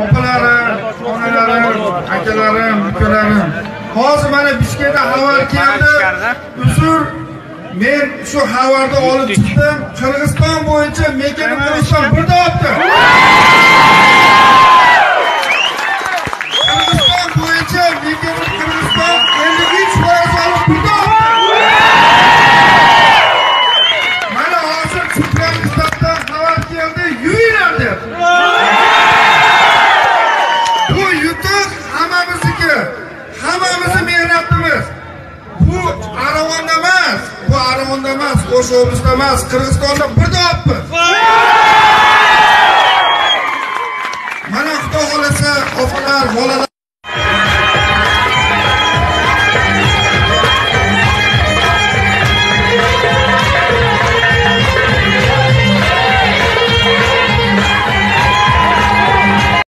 opalarim, onalarim, akalarim, ukalarim. Hozir mana Bishkekda xabar keldi. Uzr, men shu xabarni olib chiqdim. Qirg'iziston bo'yicha mekani Qirg'iziston birda olibdi. Qirg'iziston bo'yicha mekani Qirg'iziston 53% olib birda olibdi. Mana hozir Turkmanistondan xabar keldi, yuyinglar deb. Bu yutuq hammamizniki. Hammamizni mehnatimiz. Bu Aravonda emas, O'sh oblastida emas, Qirg'izistonda birda olibmiz. Mana Xudo xolasa, opalar, bolalar